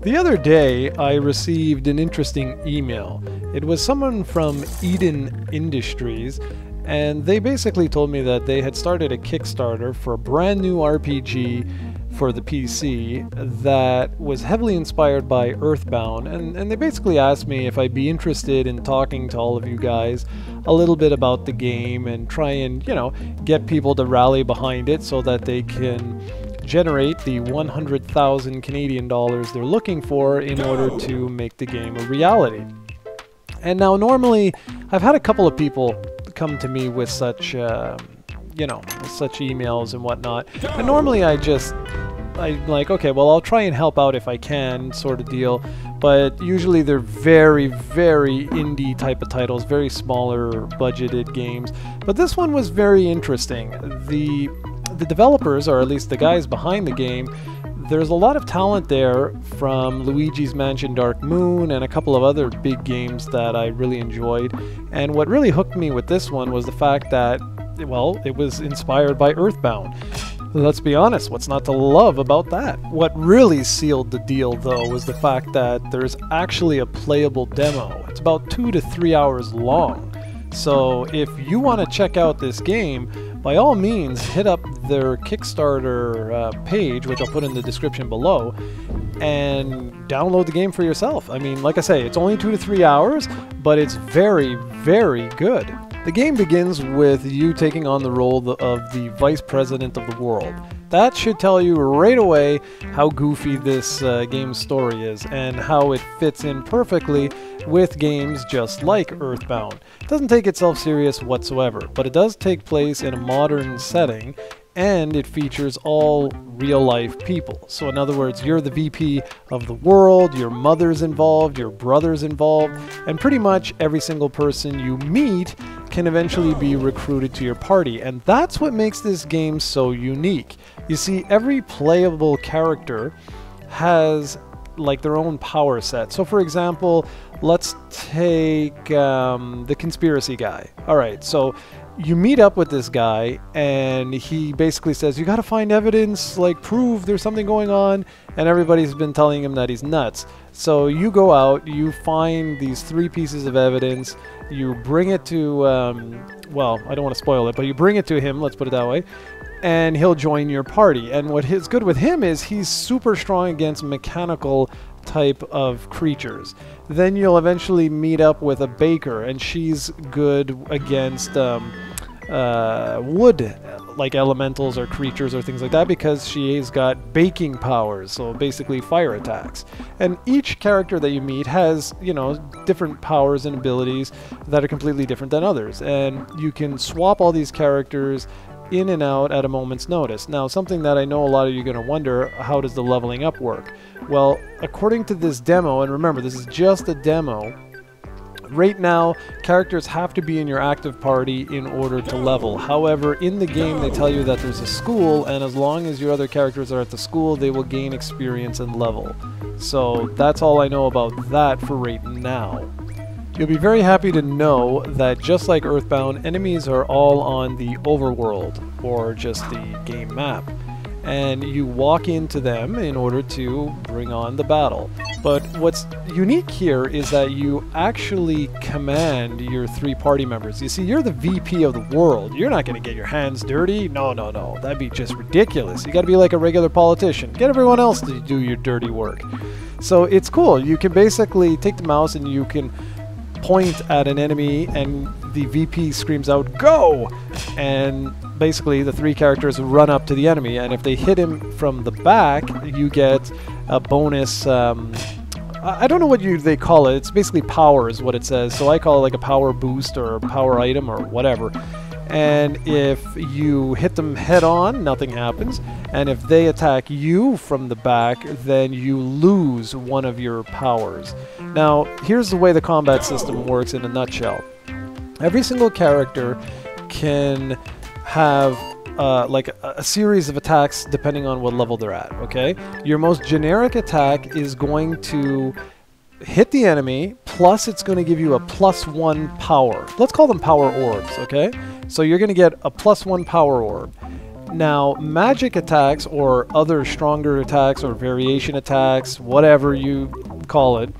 The other day, I received an interesting email. It was someone from Eden Industries, and they basically told me that they had started a Kickstarter for a brand new RPG for the PC that was heavily inspired by Earthbound, and they basically asked me if I'd be interested in talking to all of you guys a little bit about the game and try and, get people to rally behind it so that they can generate the 100,000 Canadian dollars they're looking for in order to make the game a reality. And now normally I've had a couple of people come to me with such such emails and whatnot, and normally I'm like, okay, well, I'll try and help out if I can, sort of deal, but usually they're very, very indie type of titles, very smaller budgeted games. But this one was very interesting. The developers, or at least the guys behind the game, there's a lot of talent there from Luigi's Mansion Dark Moon and a couple of other big games that I really enjoyed. And what really hooked me with this one was the fact that, well, it was inspired by Earthbound. Let's be honest, what's not to love about that? What really sealed the deal, though, was the fact that there's actually a playable demo. It's about 2 to 3 hours long. So if you want to check out this game, by all means, hit up their Kickstarter page, which I'll put in the description below, and download the game for yourself. I mean, like I say, it's only 2 to 3 hours, but it's very, very good. The game begins with you taking on the role of the Vice President of the world. That should tell you right away how goofy this game's story is and how it fits in perfectly with games just like Earthbound. It doesn't take itself serious whatsoever, but it does take place in a modern setting, and it features all real-life people. So in other words, you're the VP of the world, your mother's involved, your brother's involved, and pretty much every single person you meet can eventually be recruited to your party, and that's what makes this game so unique. You see, every playable character has like their own power set. So for example, let's take the conspiracy guy. Alright, so you meet up with this guy and he basically says, you gotta find evidence, like prove there's something going on, and everybody's been telling him that he's nuts. So you go out, you find these 3 pieces of evidence, you bring it to, well, I don't want to spoil it, but you bring it to him, let's put it that way, and he'll join your party. And what is good with him is he's super strong against mechanical type of creatures. Then you'll eventually meet up with a baker, and she's good against wood, like elementals or creatures or things like that, because she's got baking powers, so basically fire attacks. And each character that you meet has, different powers and abilities that are completely different than others, and you can swap all these characters in and out at a moment's notice. Now, something that I know a lot of you are going to wonder, how does the leveling up work? Well, according to this demo, and remember, this is just a demo, right now, characters have to be in your active party in order to level. However, in the game, they tell you that there's a school, and as long as your other characters are at the school, they will gain experience and level. So that's all I know about that for right now. You'll be very happy to know that just like Earthbound, enemies are all on the overworld, or just the game map. And you walk into them in order to bring on the battle. But what's unique here is that you actually command your 3 party members. You see, you're the VP of the world. You're not going to get your hands dirty. No, no, no. That'd be just ridiculous. You got to be like a regular politician. Get everyone else to do your dirty work. So it's cool. You can basically take the mouse and you can point at an enemy, and the VP screams out, "Go!" And basically the 3 characters run up to the enemy, and if they hit him from the back, you get a bonus, I don't know what they call it. It's basically power is what it says, so I call it like a power boost or a power item or whatever. And if you hit them head on, nothing happens, and if they attack you from the back, then you lose one of your powers. Now, here's the way the combat system works in a nutshell. Every single character can have like a series of attacks depending on what level they're at, okay? Your most generic attack is going to hit the enemy, plus it's going to give you a +1 power. Let's call them power orbs, okay? So you're going to get a +1 power orb. Now, magic attacks or other stronger attacks or variation attacks, whatever you call it,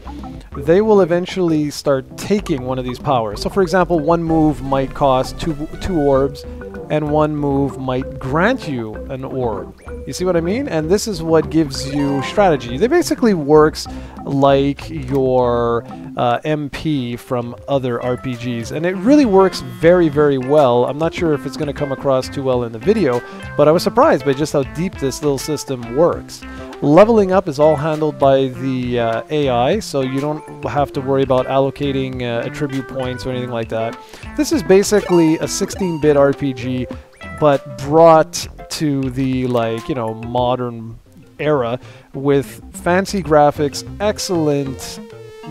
they will eventually start taking one of these powers. So for example, one move might cost two orbs, and one move might grant you an orb. You see what I mean? And this is what gives you strategy. It basically works like your MP from other RPGs, and it really works very, very well. I'm not sure if it's going to come across too well in the video, but I was surprised by just how deep this little system works. Leveling up is all handled by the AI, so you don't have to worry about allocating attribute points or anything like that. This is basically a 16-bit RPG, but brought to the, like, you know, modern era with fancy graphics, excellent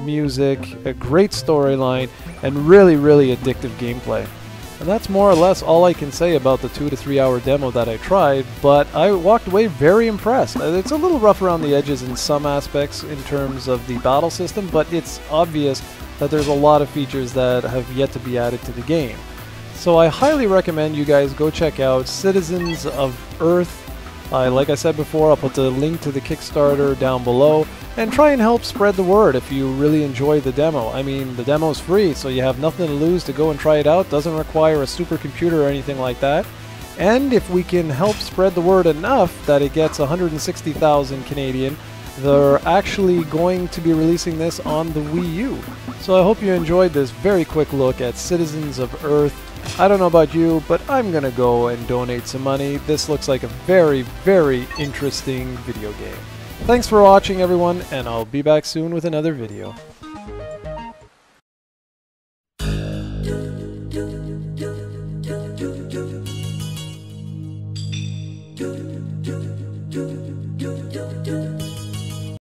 music, a great storyline, and really, really addictive gameplay. And that's more or less all I can say about the 2 to 3 hour demo that I tried, but I walked away very impressed. It's a little rough around the edges in some aspects in terms of the battle system, but it's obvious that there's a lot of features that have yet to be added to the game. So I highly recommend you guys go check out Citizens of Earth. Like I said before, I'll put the link to the Kickstarter down below, and try and help spread the word if you really enjoy the demo. I mean, the demo's free, so you have nothing to lose to go and try it out. Doesn't require a supercomputer or anything like that. And if we can help spread the word enough that it gets 160,000 Canadian, they're actually going to be releasing this on the Wii U. So I hope you enjoyed this very quick look at Citizens of Earth. I don't know about you, but I'm gonna go and donate some money. This looks like a very, very interesting video game. Thanks for watching, everyone, and I'll be back soon with another video. Do